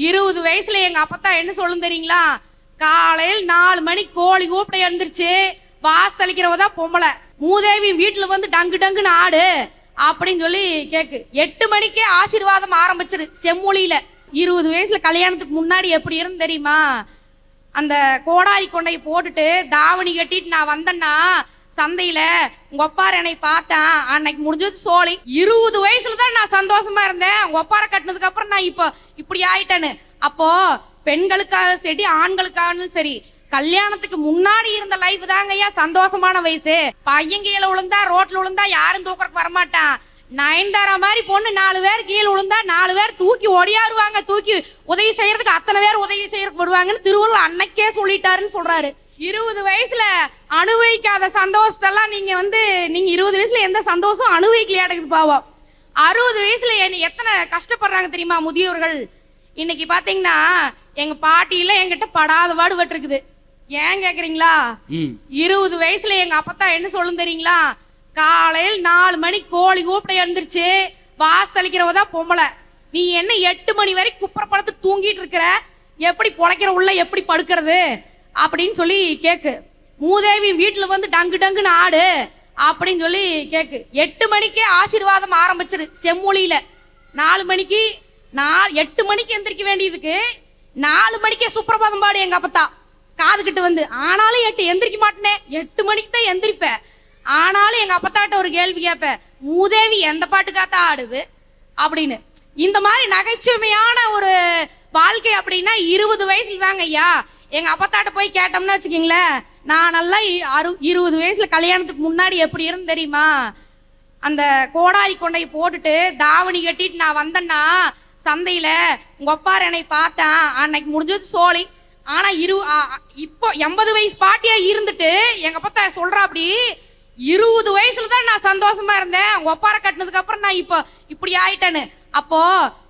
20 வயசுல எங்க அப்பத்தா என்ன சொல்லும் தெரியுங்களா? காலையில் 4 மணி கோழி கூப்பிட எழுந்திருச்சு வாசலிக்கிறவ தான் பொம்பளை, மூதேவி வீட்டுல வந்து டங்கு டங்குன்னு ஆடு அப்படின்னு சொல்லி கேக்கு. 8 மணிக்கே ஆசீர்வாதம் ஆரம்பிச்சிரு செம்மொழியில. 20 வயசுல கல்யாணத்துக்கு முன்னாடி எப்படி இருந்து தெரியுமா? அந்த கோடாரி கொண்டையை போட்டுட்டு தாவணி கட்டிட்டு நான் வந்தேன்னா சந்தையில உங்க ஒப்பார என்னை பார்த்தேன், அன்னைக்கு முடிஞ்சது சோழி. 20 வயசுல தான் நான் சந்தோஷமா இருந்தேன். உங்க ஒப்பார கட்டினதுக்கு அப்புறம் நான் இப்போ இப்படி ஆயிட்டேன்னு. அப்போ பெண்களுக்காக சரி ஆண்களுக்காக சரி கல்யாணத்துக்கு முன்னாடி இருந்த லைஃப் தாங்க ஐயா சந்தோஷமான வயசு. பையன் கீழே விழுந்தா ரோட்ல விழுந்தா யாரும் தூக்கறதுக்கு வரமாட்டான். நயன்தாரா மாதிரி பொண்ணு 4 பேர் கீழே விழுந்தா 4 பேர் தூக்கி ஒடியாருவாங்க, தூக்கி உதவி செய்யறதுக்கு அத்தனை பேர் உதவி செய்யறதுக்கு வருவாங்கன்னு திருவள்ளுவர் அன்னைக்கே சொல்லிட்டாருன்னு சொல்றாரு. 20 வயசுல அனுபவிக்காத சந்தோஷத்தெல்லாம் நீங்க 20 வயசுல எந்த சந்தோஷம் அனுபவிக்கலையாடுது பாவம். 60 வயசுல எத்தனை கஷ்டப்படுறாங்க தெரியுமா முதியோர்கள்? இன்னைக்கு பாத்தீங்கன்னா எங்க பாட்டியில என்கிட்ட படாத பாடு பட்டிருக்குது. ஏன் கேக்குறீங்களா? 20 வயசுல எங்க அப்பத்தா என்ன சொல்லும் தெரியுங்களா? காலையில் 4 மணி கோழி கூப்பிட எழுந்திருச்சு வாசலிக்கிறவ தான் பொம்பளை, நீ என்ன 8 மணி வரைக்கும் குப்புற படுத்து தூங்கிட்டு இருக்கிற, எப்படி பொழைக்கிற உள்ள எப்படி படுக்கிறது அப்படின்னு சொல்லி கேக்கு. மூதேவி வீட்டுல வந்து டங்கு டங்குன்னு ஆடு அப்படின்னு சொல்லி கேக்கு. 8 மணிக்கே ஆசீர்வாதம் ஆரம்பிச்சிரு செம்மொழியில. 8 மணிக்கு எந்திரிக்க வேண்டியதுக்கு 4 மணிக்கே சுப்பிரபாதம் பாடு எங்க அப்பத்தா காதுகிட்டு வந்து. ஆனாலும் 8 எந்திரிக்க மாட்டேனே, 8 மணிக்கு தான் எந்திரிப்பேன். ஆனாலும் எங்க அப்பத்தாட்ட ஒரு கேள்வி கேட்பேன், மூதேவி எந்த பாட்டுக்காத்தான் ஆடுது அப்படின்னு. இந்த மாதிரி நகைச்சுவையான ஒரு வாழ்க்கை அப்படின்னா 20 வயசுல தாங்க ஐயா. எங்க அப்பத்தாட்ட போய் கேட்டோம்னா வச்சுக்கீங்களேன், நான் நல்லா 20 வயசுல கல்யாணத்துக்கு முன்னாடி எப்படி இருந்து தெரியுமா? அந்த கோடாரி கொண்டையை போட்டுட்டு தாவணி கட்டிட்டு நான் வந்தேன்னா சந்தையில உங்க ஒப்பார என்னை பார்த்தேன், அன்னைக்கு முடிஞ்சது சோழி. ஆனா இப்போ 80 வயசு பாட்டியா இருந்துட்டு எங்க அப்பத்தா சொல்றா அப்படி 20 வயசுல தான் நான் சந்தோஷமா இருந்தேன், உங்க ஒப்பார கட்டினதுக்கு அப்புறம் நான் இப்போ இப்படி ஆயிட்டேன்னு. அப்போ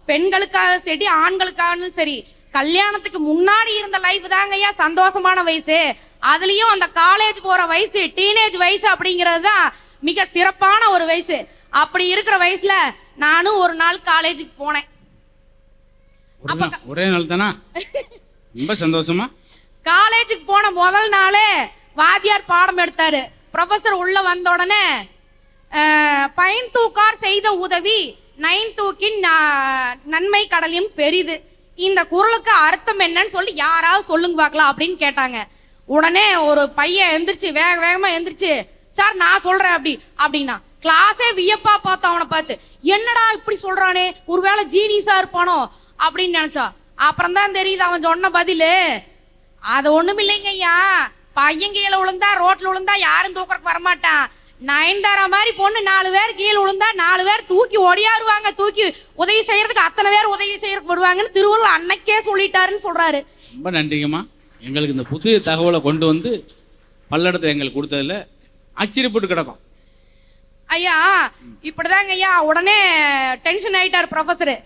பெண்களுக்காக சரி ஆண்களுக்காக சரி கல்யாணத்துக்கு முன்னாடி இருந்த லைஃப் தாங்க ஐயா சந்தோஷமான வயசு. அதுலயும் அந்த காலேஜ் போற வயசு, டீனேஜ் வயசு அப்படிங்கிறது தான் மிக சிறப்பான ஒரு வயசு. அப்படி இருக்கிற வயசுல நானும் ஒரு நாள் காலேஜுக்கு போனேன். ஒரே நாள் தானா? ரொம்ப சந்தோஷமா. காலேஜுக்கு போன முதல் நாளே வாத்தியார் பாடம் எடுத்தாரு. ப்ரொஃபசர் உள்ள வந்த உடனே பயன் தூக்கார் செய்த உதவி நைன் தூக்கின் நன்மை கடலையும் பெரிது, இந்த குறளுக்கு அர்த்தம் என்னன்னு சொல்லி யாராவது சொல்லுங்க பார்க்கலாம் அப்படின்னு கேட்டாங்க. உடனே ஒரு பையன் எந்திரிச்சு வேகமா எந்திரிச்சு, சார் நான் சொல்றேன் அப்படின்னா கிளாஸே வியப்பா பார்த்தோம். அவனை பார்த்து என்னடா இப்படி சொல்றானே, ஒருவேளை ஜீனியஸா இருப்பானோ அப்படின்னு நினைச்சா. அப்புறம் தான் தெரியுது அவன் சொன்ன பதிலு. அது ஒண்ணும் இல்லைங்க ஐயா, பையன் கீழே விழுந்தா ரோட்ல விழுந்தா யாரும் தூக்கறதுக்கு வரமாட்டான். நயன்தாரா மாதிரி பொண்ணு 4 பேர் கீழே விழுந்தா 4 பேர் தூக்கி ஒடியாருவாங்க, தூக்கி உதவி செய்யறதுக்கு அத்தனை பேர் உதவி செய்யறதுக்கு வருவாங்கன்னு திருவள்ளுவர் அன்னைக்கே சொல்லிட்டாருன்னு சொல்றாரு. ரொம்ப நன்றிங்கம்மா. எங்களுக்கு இந்த புதிய தகவலை கொண்டு வந்து பல்லடத்தை எங்களுக்கு கொடுத்ததுல ஆச்சரியப்பட்டு கிடக்கும் ஐயா. இப்படிதாங்க ஐயா. உடனே டென்ஷன் ஆயிட்டாரு ப்ரொஃபசரு.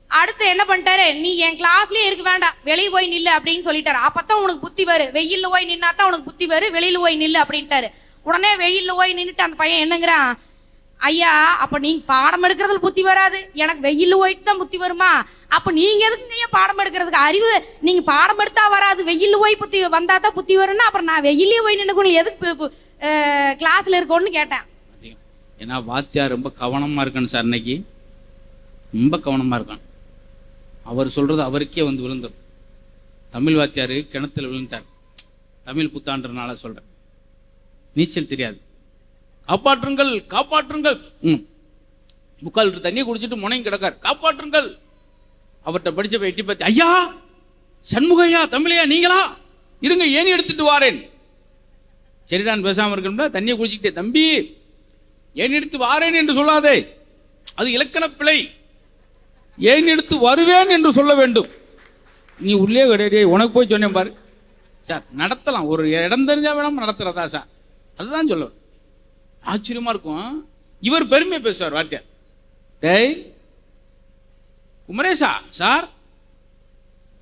அடுத்து என்ன பண்ணிட்டாரு, நீ என் கிளாஸ்லயே இருக்க வேண்டாம், வெளியே போய் நில்லு அப்படின்னு சொல்லிட்டாரு. அப்பதான் உனக்கு புத்தி வரு, வெயில்ல போய் நின்னாதான் உனக்கு புத்தி வரு, வெளியில போய் நில்லு அப்படின்ட்டாரு. உடனே வெயில்ல போய் நின்றுட்டு அந்த பையன் என்னங்கிறான், ஐயா அப்ப நீங்க பாடம் எடுக்கிறதுல புத்தி வராது, எனக்கு வெயில்ல போயிட்டு தான் புத்தி வருமா? அப்ப நீங்க எதுக்குங்க ஐயா பாடம் எடுக்கிறதுக்கு? அறிவு நீங்க பாடம் எடுத்தா வராது, வெயில்ல போய் புத்தி வந்தா தான் புத்தி வரும்னா அப்புறம் நான் வெயிலே போய் நின்று எதுக்கு கிளாஸ்ல இருக்கோன்னு கேட்டேன். ஏன்னா வாத்தியார் ரொம்ப கவனமா இருக்கணும் சார், இன்னைக்கு ரொம்ப கவனமா இருக்கான். அவர் சொல்றது அவருக்கே வந்து விழுந்தோம். தமிழ் வாத்தியார் கிணத்துல விழுந்துட்டார். தமிழ் புத்தாண்டுனால சொல்றேன். நீச்சல் தெரியாது. காப்பாற்றுங்கள் காப்பாற்றுங்கள், 3/4 லிட்டர் தண்ணியை குடிச்சிட்டு முனையும் கிடக்கார், காப்பாற்றுங்கள். அவர்கிட்ட படிச்ச எட்டி பார்த்து, ஐயா சண்முகையா தமிழையா நீங்களா, இருங்க ஏணி எடுத்துட்டு வாரேன். சரிடான் பேசாம இருக்கணும்னா தண்ணியை குடிச்சுக்கிட்டே, தம்பி ஏன் எடுத்து வாரேன் என்று சொல்லாதே, அது இலக்கண பிழை, ஏன் எடுத்து வருவேன் என்று சொல்ல வேண்டும். நீ உள்ளே கிடையாது, உனக்கு போய் சொன்னேன் பாரு சார். நடத்தலாம், ஒரு இடம் தெரிஞ்சா வேணாம் நடத்துறதா சார், அதுதான் சொல்ல. ஆச்சரியமா இருக்கும். இவர் பெருமையை பேசுவார் வாத்தியார். டேய் குமரேசா சார்,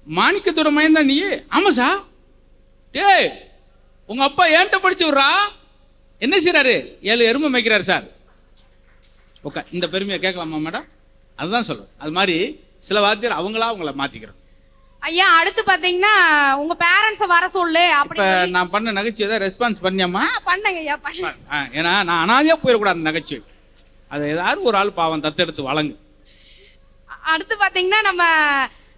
மாணிக்கத்தோட மயன் தான் நீ? ஆமா சார். டேய் உங்க அப்பா ஏன்ட்ட படிச்சு விட்றா, என்ன செய்யறாரு? 7 எருமை மேய்க்கிறாரு சார். ஓகே, இந்த பெருமையை கேட்கலாமா மேடம்? அதுதான் சொல்றேன். அது மாதிரி சில வாத்தியார் அவங்கள மாத்திக்கிறோம். ஐயா அடுத்து பாத்தீங்கன்னா உங்க பேரண்ட்ஸை வர சொல்லு அப்படி இப்போ நான் பண்ண நகைச்சுவை ஏதாவது ரெஸ்பான்ஸ் பண்ணியாம்மா? பண்ணுங்க ஐயா பண்ணுங்க. ஏன்னா நான் அனாதையாக போயிடக்கூடாது அந்த நகைச்சுவை. அதை ஏதாவது ஒரு ஆள் பாவம் தத்தெடுத்து வழங்கு. அடுத்து பாத்தீங்கன்னா நம்ம